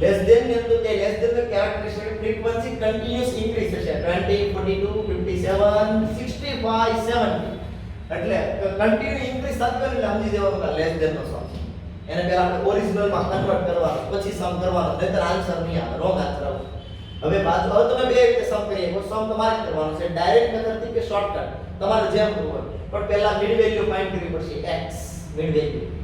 less than ની અંદર કે લેસ ધેન નો કેરેક્ટરિસ્ટિક ફ્રીક્વન્સી કન્ટિન્યુઅસ ઇન્ક્રીઝ થશે 20 42 57 65 70 એટલે કન્ટિન્યુ ઇન્ક્રીઝ થતું હોય એટલે સમજી જવાનું કે લેસ ધેન નો સમ એને પહેલા આપણે ઓરિજિનલ માં કન્વર્ટ કરવાનો પછી સમ કરવાનો નહીતર આન્સર નહીં આવે રોંગ આન્સર આવે હવે બાજુ હવે તમે બે રીતે સમ કરીએ તો સમ તમારે કરવાનો છે ડાયરેક્ટ મેથડ થી કે શોર્ટકટ તમારે જેમ કરવું હોય પણ પહેલા મિડ વેલ્યુ ફાઇન્ડ કરવી પડશે x મિડ વેલ્યુ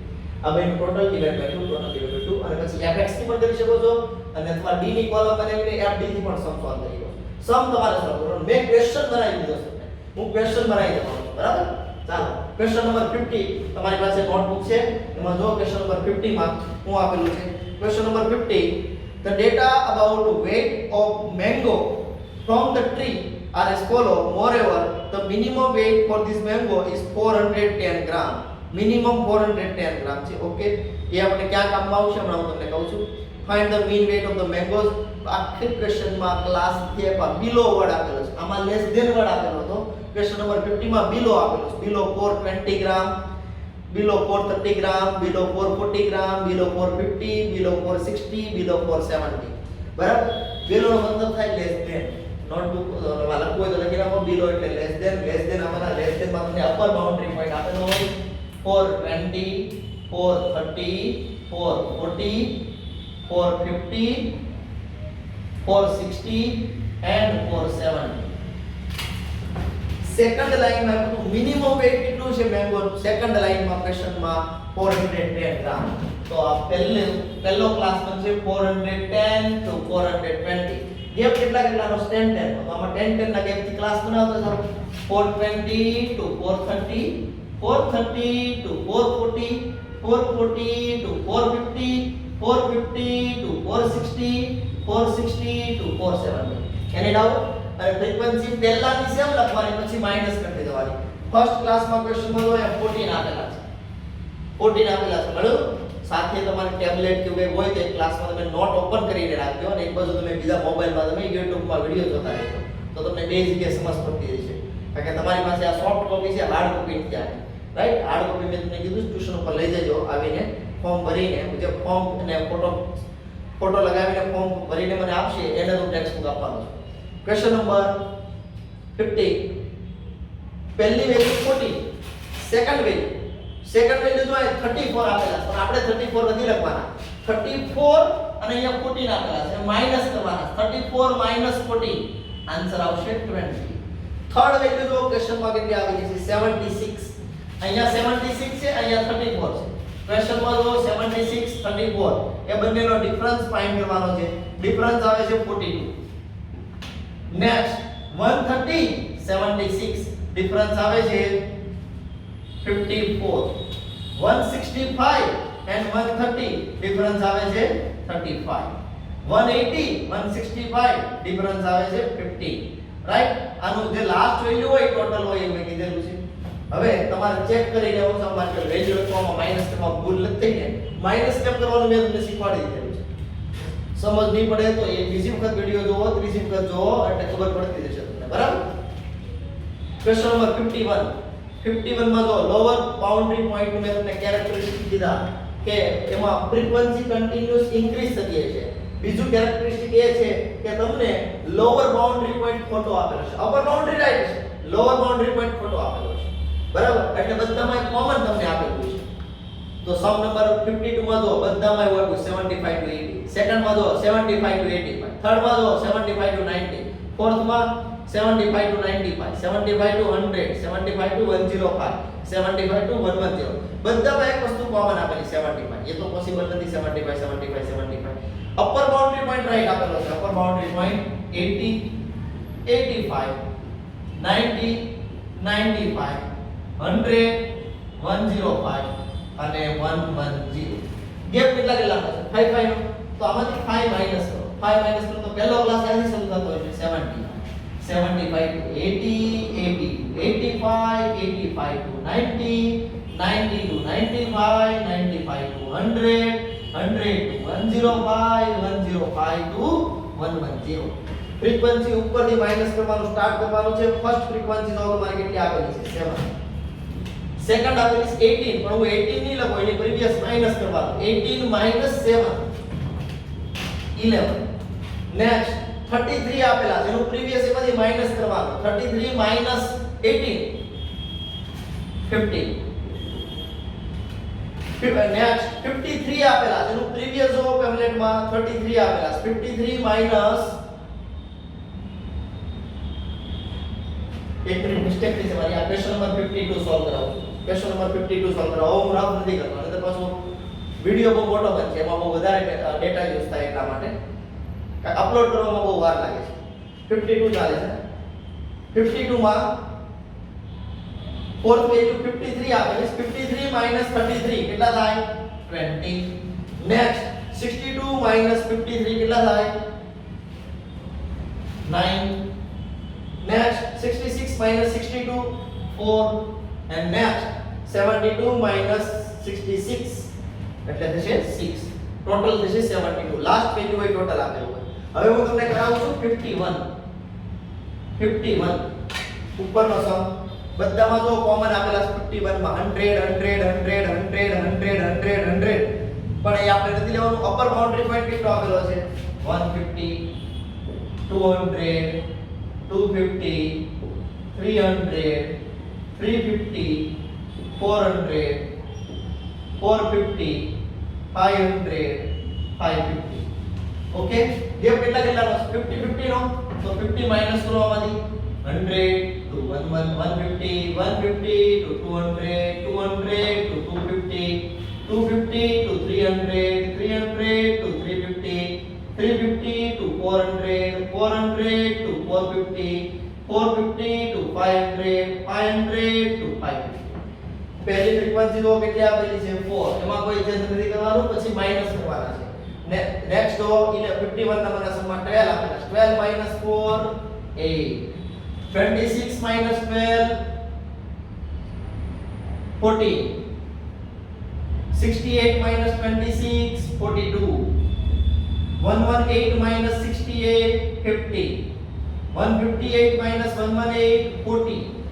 अब in total divide by 2 total divide by 2 અને પછી fx થી પણ કરી શકો છો અને અથવા d ની કોલમ બનાવીને fd થી પણ સમ સોલ્વ કરી શકો સમ તમારે સોલ્વ કરવાનો મેં ક્વેશ્ચન બનાવી દીધો છે હું ક્વેશ્ચન બનાવી દેવાનો છું બરાબર ચાલો ક્વેશ્ચન નંબર 50 તમારી પાસે નોટબુક છે એમાં જો ક્વેશ્ચન નંબર 50 માં હું આપેલું છે question number 50 the data about weight of mango from the tree are as follow moreover the minimum weight for this mango is 410 gram minimum 410 ગ્રામ છે ઓકે એ આપણે ક્યાં કામમાં આવશે હમણાં હું તમને કહું છું find the mean weight of the mangoes આખી ક્વેશ્ચનમાં ક્લાસ કે બિલો વર્ડ આપેલો છે આમાં લેસ ધેન વર્ડ આપેલો હતો ક્વેશ્ચન નંબર 50 માં બિલો આપેલો છે બિલો 420 ગ્રામ બિલો 430 ગ્રામ બિલો 440 ગ્રામ બિલો 450 બિલો 460 બિલો 470 બરાબર બિલો નો મતલબ થાય લેસ ધેન નોટબુક વાલા કોઈ તો લખી રાખો બિલો એટલે લેસ ધેન અમારા લેસ ધેન માં તમને અપર બાઉન્ડરી પોઈન્ટ આપેલો હોય 420 430 440 450 460 and 470 સેકન્ડ લાઈન માં આપણું મિનિમમ વેટ કેટલું છે મેંગો સેકન્ડ લાઈન માં ક્વેશ્ચન માં 410 ગ્રામ તો આ પહેલો ક્લાસ બનશે 410 to 420 ગેપ કેટલાનો 10 10 તો આમાં 10 10 ના ગેપ થી ક્લાસ બનાવતો sir 420 to 430 430 to 440 440 to 450 450 to 460 460 to 470 any doubt અને ફ્રીક્વન્સી પહેલાની સેમ લખવાની પછી માઈનસ કરી દેવાની ફર્સ્ટ ક્લાસમાં ક્વેશ્ચનમાં તો 14 આપેલા છે 14 આપેલા છે બરાબર સાથે તમારે ટેબ્લેટ કે કોઈ હોય તો ક્લાસમાં તમે નોટ ઓપન કરીને રાખજો અને એક બાજુ તમે બીજા મોબાઈલમાં તમે YouTube માં વિડિયો જોતા રહેજો તો તમને બે જગ્યાએ સમજ પડતી જશે કારણ કે તમારી પાસે આ સોફ્ટ કોપી છે હાર્ડ કોપી નથી આવી રાઈટ હાર્ડ કોપી મેં તમને કીધું ટ્યુશન ઉપર લઈ જજો આવીને ફોર્મ ભરીને જે ફોર્મ અને ફોટો લગાવીને ફોર્મ ભરીને મને આપશે એને તો ટેક્સ્ટ બુક આપવાનો છે ક્વેશ્ચન નંબર 50 પહેલી વેલ્યુ 40 સેકન્ડ વેલ્યુ જો આ 34 આપેલા છે પણ આપણે 34 નથી લખવાના 34 અને અહીંયા 14 આપેલા છે માઈનસ કરવાના 34 - 14 આન્સર આવશે 20 થર્ડ વેલ્યુ જો ક્વેશ્ચનમાં કેટલી આવી છે 76 અહીંયા 76 છે અહીંયા 34 છે ક્વેશ્ચનમાં જો 76 34 એ બંનેનો ડિફરન્સ ફાઇન્ડ કરવાનો છે ડિફરન્સ આવે છે 42 નેક્સ્ટ 130 76 ડિફરન્સ આવે છે 54 165 and 130 ડિફરન્સ આવે છે 35 180 165 ડિફરન્સ આવે છે 50 રાઈટ આનું જે લાસ્ટ વેલ્યુ હોય ટોટલ હોય એ મેં કીધેલું છે હવે તમારે ચેક કરીને હું સમાન કે વેલ્યુ લખવામાં માઈનસ કરવામાં ભૂલ નથી થઈ ને માઈનસ કેમ કરવાનું મેં તમને શીખવાડી દીધેલું છે સમજ નહીં પડે તો એ બીજી વખત વિડિયો જોવો ત્રીજી વખત જોવો એટલે ખબર પડતી જશે તમને બરાબર ક્વેશ્ચન નંબર 51 માં જો લોઅર બાઉન્ડરી પોઈન્ટ મેં તમને કેરેક્ટરિસ્ટિક કીધા કે એમાં ફ્રીક્વન્સી કન્ટિન્યુઅસ ઇન્ક્રીઝ થતી છે બીજું કેરેક્ટરિસ્ટિક એ છે કે તમને લોઅર બાઉન્ડરી પોઈન્ટ ખોટો આપેલો છે અપર બાઉન્ડરી રાઈટ છે લોઅર બાઉન્ડરી પોઈન્ટ ખોટો આપેલો છે બરાબર એટલે બધામાં કોમન તમને આપેલું છે તો સમ નંબર 52 માં જો બધામાં હોય 75 to 80 સેકન્ડ માં જો 75 to 85 થર્ડ માં જો 75 to 90 ફોર્થ માં 75 to 95 75 to 100 75 to 105 75 to 110 બધામાં એક વસ્તુ કોમન આપેલી 75 એ તો પોસિબલ નથી 75 75 75 અપર બાઉન્ડરી પોઈન્ટ રાઈટ આપેલો છે અપર બાઉન્ડરી પોઈન્ટ 80 85 90 95 100 105 અને 110 ગેપ કેટલા છે 5 5 નો તો આમાંથી 5 માઈનસ કરો 5 માઈનસ કરો તો પહેલો ક્લાસ આની શરૂ થતો હોય 70 75 to 80 80 85 85 to 90 90 to 95 95 to 100 100 to 105 105 to 110 frequency ઉપરથી માઈનસ કરવાનું સ્ટાર્ટ કરવાનું છે ફર્સ્ટ ફ્રીક્વન્સી તો તમારે કેટલી આપેલી છે 7 સેકન્ડ આપેલી છે 18 પણ હું 18 નહીં લખો એની પ્રીવિયસ માઈનસ કરવાનું 18 - 7 11 નેક્સ્ટ 33 આપેલા જેનું પ્રીવિયસ એમાંથી માઈનસ કરવાનું 33 માઈનસ 18 50 નેક્સ્ટ 53 આપેલા જેનું પ્રીવિયસ જો પેમ્ફલેટમાં 33 આપેલા 53 માઈનસ એક મિનિટ મિસ્ટેક થઈ છે મારી આ ક્વેશ્ચન નંબર 52 સોલ્વ કરાવું ક્વેશ્ચન નંબર 52 સોલ્વ કરાવો હું રાઉન્ડ નથી કરતો નહીતર પાછો વિડિયો બહુ મોટો બનશે એમાં બહુ વધારે ડેટા યુઝ થાય એટલા માટે અપલોડ કરવામાં બહુ વાર લાગે છે 52 ચાલે છે 52 માં ફોર્થ વેલ્યુ 53 આપેલી 53 માઈનસ 33 કેટલા થાય 20 નેક્સ્ટ 62 માઈનસ 53 કેટલા થાય 9 next 66 minus 62 4 and next 72 minus 66 એટલે થશે 6 ટોટલ થશે 72 લાસ્ટ વેલ્યુ એ ટોટલ આપેલું હોય હવે હું તમને કરાવું છું 51 ઉપરનો સમ બધામાં જો કોમન આપેલા 51 માં 100 પણ એ આપણે નથી લેવાનું અપર બાઉન્ડ્રી પોઈન્ટ કેટલો આપેલો છે 150 200 250 300 350 400 450 500 550 ઓકે ગેપ કેટલા નો 50 50 નો તો 50 માઈનસ કરો આમાંથી 100 to 150 150 to 200 200 to 250 250 to 300 300 to 350 350 to 400 400 to 450 450 to 500 500 to 550 પહેલી ફ્રીક્વન્સી જો કેટલી આપેલી છે 4 એમાં કોઈ ચેન્જ નથી કરવાનું પછી માઈનસ કરવાના છે નેક્સ્ટ જો 51 નંબરના સમમાં 12 આપેલા 12 minus 4 8 26 minus 12 14 68 minus 26 42 118 minus 68 50 158 minus 118 40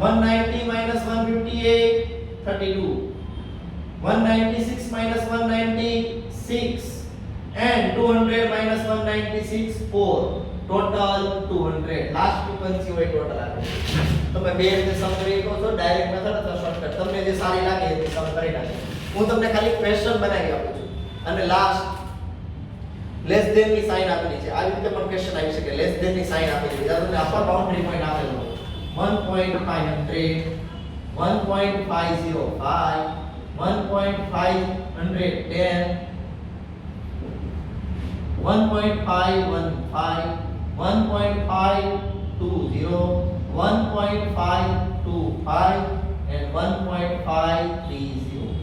190 minus 158 32 196 minus 196 and 200 minus 196 4 total 200 last frequency હોય ટોટલ આવે તમે બે રીતે સમ કરી શકો છો ડાયરેક્ટ મેથડ અથવા શોર્ટકટ તમને જે સારી લાગે એ સમ કરી નાખો હું તમને ખાલી ક્વેશ્ચન બનાવી આપું છું અને લાસ્ટ લેસ ધેન ની સાઇન આપેલી છે આ રીતે પણ ક્વેશ્ચન આવી શકે લેસ ધેન ની સાઇન આપેલી છે તમને અપર બાઉન્ડ્રી પોઈન્ટ આપેલો 1.500 1.505 1.510 1.515 1.520 1.525 and 1.530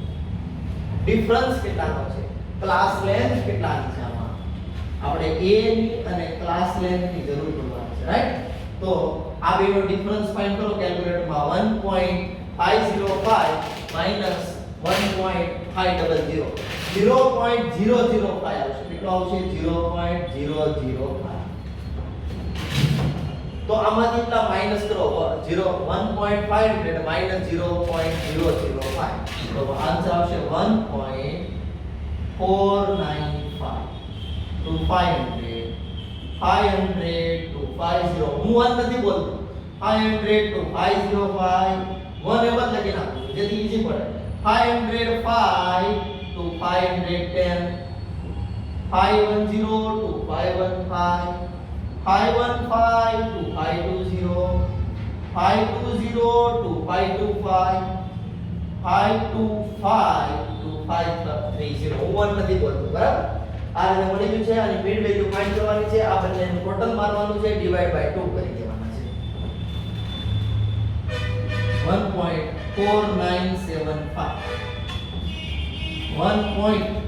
ડિફરન્સ કેટલાનો છે ક્લાસ લેન્થ કેટલાની છે આમાં આપણે a ની અને ક્લાસ લેન્થ ની જરૂર પડવાની છે રાઈટ તો આ બેનો ડિફરન્સ ફાઇન્ડ કરો કેલ્ક્યુલેટરમાં 1.505 minus 1.500 0.005 આવશે કેટલો આવશે 0.005 તો આમાંથી કેટલા માઈનસ કરો 1.500 minus 0.005 તો આન્સર આવશે 1.495 to 500 500 to 50 હું 1 નથી બોલતો 500 to 505 1 એ બદલે લખી નાખું જેથી ઈઝી પડે 505 to 510 510 to 515 515 to 520 520 to 525 525 to 530 હું 1 નથી બોલતો બરાબર આ રીતે મળી ગયું છે અને મિડ વેલ્યુ ફાઇન્ડ કરવાની છે આ બંનેનું ટોટલ મારવાનું છે ડિવાઇડ બાય 2 કરી દેવાના છે 1.4975 1.5025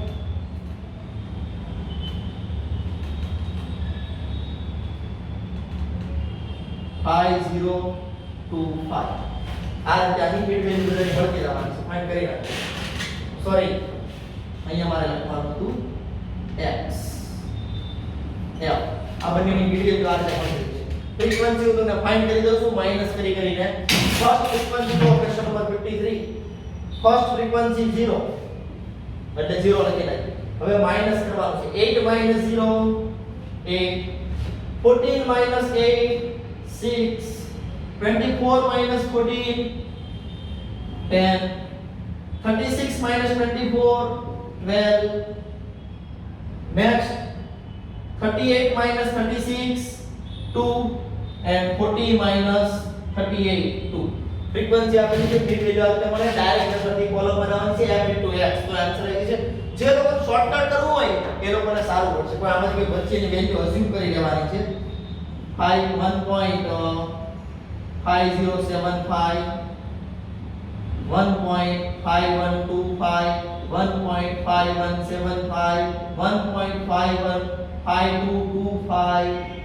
આ રીતે આની મિડ વેલ્યુ બધાની મળતી રહેવાની છે ફાઇન્ડ કરી નાખો સોરી અહીંયા મારે લખવાનું હતું x f આ બંનેની મિડ વેલ્યુ આ રીતે મળી છે ફ્રીક્વન્સી હું તમને ફાઇન્ડ કરી દઉં છું માઈનસ કરીને ફર્સ્ટ ફ્રીક્વન્સી તો ક્વેશ્ચન નંબર 53 ફર્સ્ટ ફ્રીક્વન્સી 0 એટલે 0 લખી નાખી હવે માઈનસ કરવાનું છે 8 minus 0 8 14 minus 8 6 24 minus 14 10 36 minus 24 12 next 38 minus 36 2 and 40 minus 38 2 frequency આપેલી છે ફીટ વેલ્યુ આપને મળે ડાયરેક્ટ મેથડથી કોલમ બનાવવાની છે f * x તો આન્સર આવી છે જે લોકો શોર્ટકટ કરવું હોય એ લોકોને સારું પડશે કોઈ આમાંથી કોઈ વચ્ચેની વેલ્યુ અઝ્યુમ કરી લેવાની છે 1.5075 1.5125 1.5175 1.515225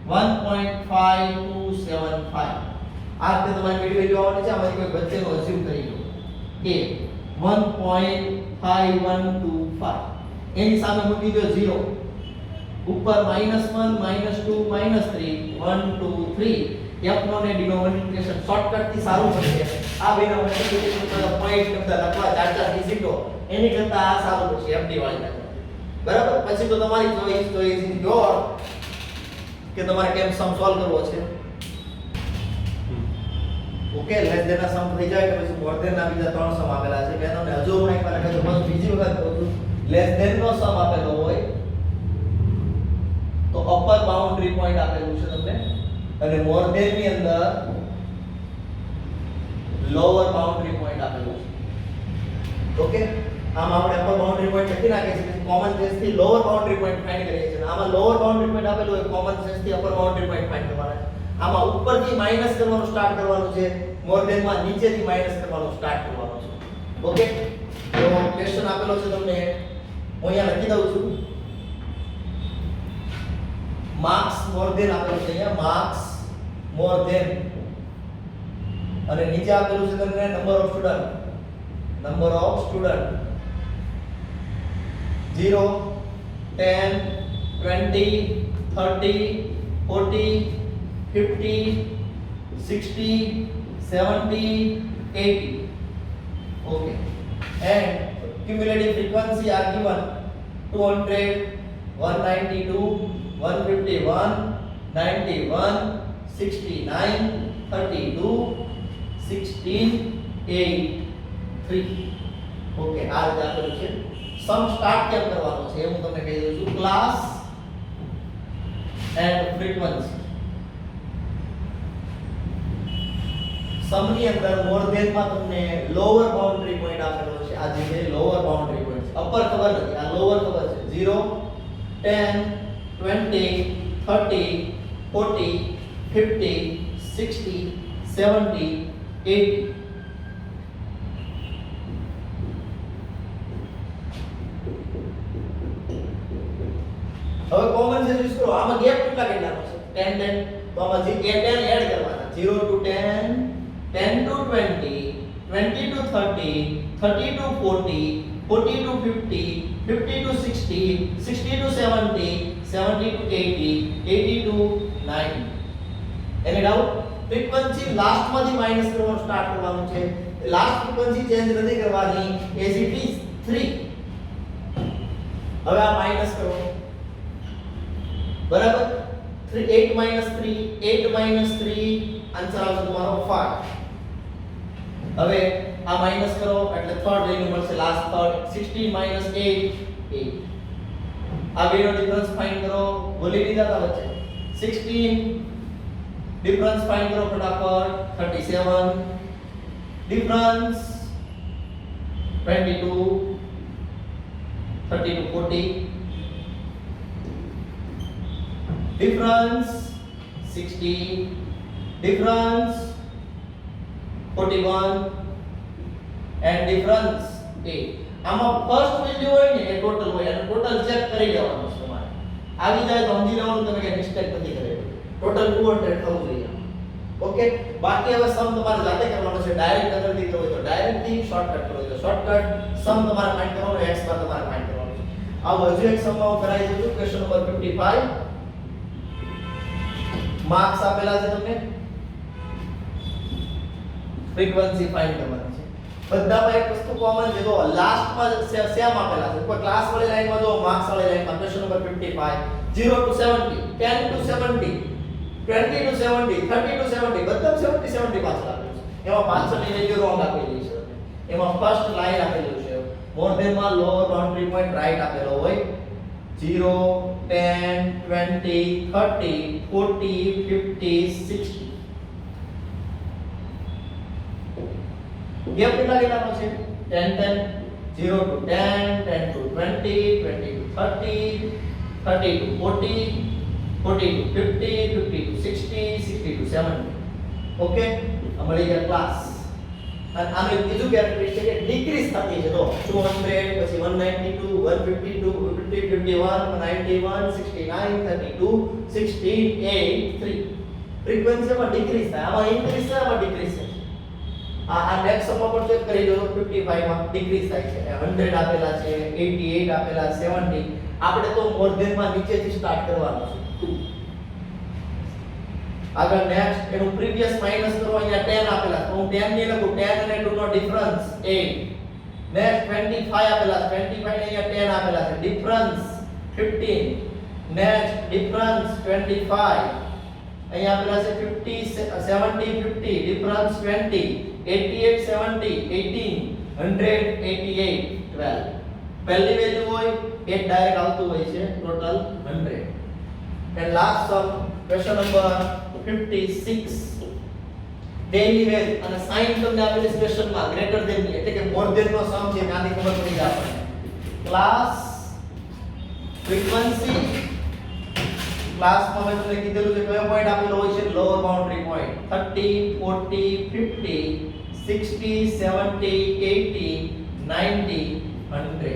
1.5275 આ રીતે તમારી મીડ વેલ્યુ આવવાની છે આમાંથી કોઈ વચ્ચેનો અઝ્યુમ કરી લો કે 1.5125 એની સામે મૂકી દો 0 ઉપર -1 -2 -3 1 2 3 f નો ને d નો મલ્ટીપ્લિકેશન શોર્ટકટ થી સારું પડશે આ બેનો મલ્ટીપ્લિકેશન પર પોઈન્ટ નંબર લખવા 4 ડિજિટો એની કરતા આ સારું પડશે fd વાળી મેથડ બરાબર પછી તો તમારી ચોઈસ તો ઇઝ ઇન યોર કે તમારે કેમ સમ સોલ્વ કરવો છે ઓકે લેસ ધેન ના સમ થઈ જાય કે પછી મોર ધેન ના બીજા ત્રણ સમ આપેલા છે મેં તમને હજુ પણ એકવાર કહ્યું બસ બીજી વખત કહું છું લેસ ધેન નો સમ આપેલો હોય તો અપર બાઉન્ડ્રી પોઈન્ટ આપેલું છે તમને અને મોર ધેન ની અંદર લોઅર બાઉન્ડ્રી પોઈન્ટ આપેલું છે ઓકે આમ આપણે અપર બાઉન્ડ્રી પોઈન્ટ લખી નાખીએ છીએ કોમન સેન્સ થી લોઅર બાઉન્ડ્રી પોઈન્ટ ફાઇન્ડ કરીએ છીએ આમાં લોઅર બાઉન્ડ્રી પોઈન્ટ આપેલું હોય કોમન સેન્સ થી અપર બાઉન્ડ્રી પોઈન્ટ ફાઇન્ડ કરવાના આમાં ઉપરથી માઈનસ કરવાનું સ્ટાર્ટ કરવાનું છે મોર ધેન માં નીચેથી માઈનસ કરવાનું સ્ટાર્ટ કરવાનું છે ઓકે તો ક્વેશ્ચન આપેલો છે તમને હું અહીંયા લખી દઉં છું માર્ક્સ મોર ધેન આપેલું છે અહીંયા માર્ક્સ મોર ધેન અને નીચે આપેલું છે તમને number of student 0 10 20 30 40 50 60 70 80 okay and cumulative frequency are given 200 192 151 91 69 32 16 8 3 okay આ રીતે આપેલું છે સમ સ્ટાર્ટ કેમ કરવાનો છે હું તમને કહી દઉં છું ક્લાસ એન્ડ ફ્રીક્વન્સી સમ ની અંદર મોર ધેન માં તમને લોઅર બાઉન્ડ્રી પોઈન્ટ આપેલો છે આ જે છે લોઅર બાઉન્ડ્રી પોઈન્ટ અપર ખબર નથી આ લોઅર ખબર છે 0 10 20 30 40 50 60 70 80 હવે કોમન સેન્સ યુઝ કરો આમાં ગેપ કેટલા કેટલાનો છે 10 10 તો આમાં જે 10 એડ કરવાના 0 to 10 10 to 20 20 to 30 30 to 40 40 to 50 50 to 60 60 to 70 70 to 80 80 to 90 any doubt frequency last માંથી માઈનસ કરવાનું સ્ટાર્ટ કરવાનું છે લાસ્ટ ફ્રીક્વન્સી ચેન્જ નથી કરવાની એઝ ઇટ ઇઝ 3 હવે આ માઈનસ કરો બરાબર 8 minus 3 8 minus 3 આન્સર આવશે તમારો 5 હવે આ માઈનસ કરો એટલે થર્ડ વેલ્યુ મળશે લાસ્ટ થર્ડ 16 minus 8 8 આ બેનો ડિફરન્સ ફાઇન્ડ કરો બોલી દીધા હતા વચ્ચે 16 ડિફરન્સ ફાઇન્ડ કરો ફટાફટ 37 difference 22 30 to 40 difference 60 difference 41 and difference 8 આમાં ફર્સ્ટ વેલ્યુ હોય ને એ ટોટલ હોય અને ટોટલ ચેક કરી લેવાનું છે તમારે આવી જાય તો સમજી લેવાનું તમે કે મિસ્ટેક નથી કરેલી ટોટલ 200 થવું જોઈએ ઓકે બાકી હવે સમ તમારે જાતે કરવાનો છે ડાયરેક્ટ નંબરથી કરો તો ડાયરેક્ટ થી શોર્ટકટ કરો તો શોર્ટકટ સમ તમારે ફાઇન્ડ કરવાનો x બાર તમારે ફાઇન્ડ કરવાનો છે આ હજુ એક સમ માં કરાવી દઉં છું ક્વેશ્ચન નંબર 55 માર્ક્સ આપેલા છે તમને ફ્રીક્વન્સી ફાઇન્ડ કરવાની છે બધામાં એક વસ્તુ કોમન છે તો લાસ્ટમાં સેમ આપેલા છે કોઈ ક્લાસ વાળી લાઈનમાં જો માર્ક્સ વાળી લાઈનમાં question number 55 0 to 70 10 to 70 20 to 70 30 to 70 બધા 70 70 પાછળ આપેલું છે એમાં પાછળની વેલ્યુ રોંગ આપેલી છે એમાં ફર્સ્ટ લાઈન આપેલું છે મોર ધેન માં લોઅર બાઉન્ડરી પોઈન્ટ રાઈટ આપેલો હોય 0 10 20 30 40 50 60 ગેપ કેટલા લેવાનો છે 10 10 0 to 10 10 to 20 20 to 30 30 to 40 40 to 50 50 to 60 60 to 70 okay અમારી ગયા ક્લાસ અને આનું બીજું કેરેક્ટરિસ્ટિક છે ડિક્રીઝ થતી છે તો 200 પછી 192 152 50 51 91 69 32 68 3 ફ્રીક્વન્સીમાં ડિક્રીઝ થાય આમાં ઇન્ક્રીઝ થાય આમાં ડિક્રીઝ થાય આ નેક્સ્ટ સમમાં પણ ચેક કરી લો 55 માં ડિક્રીઝ થાય છે 100 આપેલા છે 88 આપેલા 70 આપણે તો મોર ધેન માં નીચેથી સ્ટાર્ટ કરવાનું છે 2 આગળ નેક્સ્ટ એનું પ્રીવિયસ માઈનસ કરો અહીંયા 10 આપેલા તો હું 10 ની લખું 10 અને 2 નો ડિફરન્સ 8 નેક્સ્ટ 25 આપેલા 25 ને અહીંયા 10 આપેલા છે ડિફરન્સ 15 નેક્સ્ટ ડિફરન્સ 25 અહીંયા આપેલા છે 50 70 50 ડિફરન્સ 20 88 70 18 188 12 પહેલી વેલ્યુ હોય એ ડાયરેક્ટ આવતું હોય છે total 100 and last sum question number 56 daily wage અને સાઇન તમને આપેલી છે ક્વેશ્ચનમાં ગ્રેટર ધેન ની એટલે કે મોર ધેન નો સમ છે આની ખબર પડી જાય આપણને ક્લાસ ફ્રીક્વન્સી ક્લાસમાં મેં તમને કીધેલું છે કયો પોઈન્ટ આપેલો હોય છે લોઅર બાઉન્ડરી પોઈન્ટ 30 40 50 60 70 80 90 100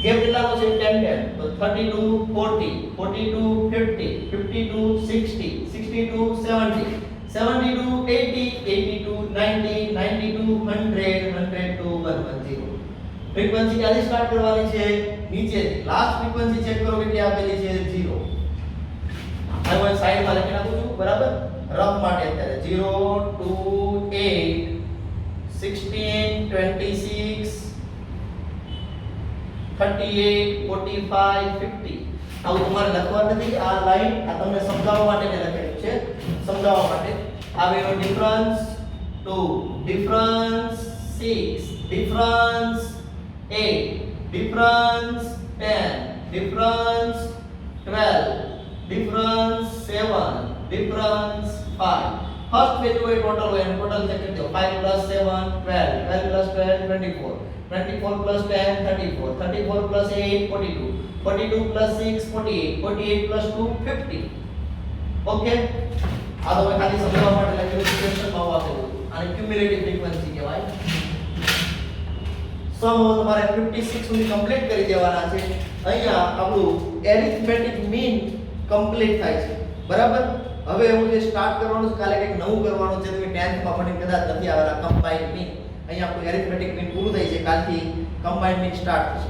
ગેપ કેટલાનો છે 10 10 તો 32 40 42 50 52 60 62 70 72 80 82 90 92 100 102 110 ફ્રીક્વન્સી ક્યાંથી સ્ટાર્ટ કરવાની છે નીચેથી લાસ્ટ ફ્રીક્વન્સી ચેક કરો કેટલી આપેલી છે 0 હવે સાઈડમાં લખી નાખું છું બરાબર રફ માટે અત્યારે 0 2 8 16 26 38 45 50 આવું તમારે લખવાનું નથી આ લાઈન આ તમને સમજાવવા માટે મેં લખેલું છે સમજાવવા માટે આ બેનો difference 2 difference 6 difference 8 difference 10 difference 12 difference 7 difference 5 first value હોય ટોટલ હોય અને ટોટલ ચેક કરી દો 5 + 7 12 12 + 12 24 24 plus 10 34 34 plus 8 42 42 plus 6 48 48 plus 2 50 okay આ તો ખાલી સમજાવવા માટે લખેલું ક્વેશ્ચનમાં આપેલું આને ક્યુમ્યુલેટિવ ફ્રીક્વન્સી કહેવાય સમ તમારે 56 સુધી કમ્પ્લીટ કરી દેવાના છે અહીંયા આપણું એરિથમેટિક મીન કમ્પ્લીટ થાય છે બરાબર હવે હું જે સ્ટાર્ટ કરવાનું છે કાલે કંઈક નવું કરવાનું છે તમે 10th માં ભણીને કદાચ નથી આવેલા કમ્બાઈન્ડ મીન અહીંયા આપણું એરિથમેટિક મીન પૂરું થઈ છે કાલથી કમ્બાઈન્ડ મીન સ્ટાર્ટ થશે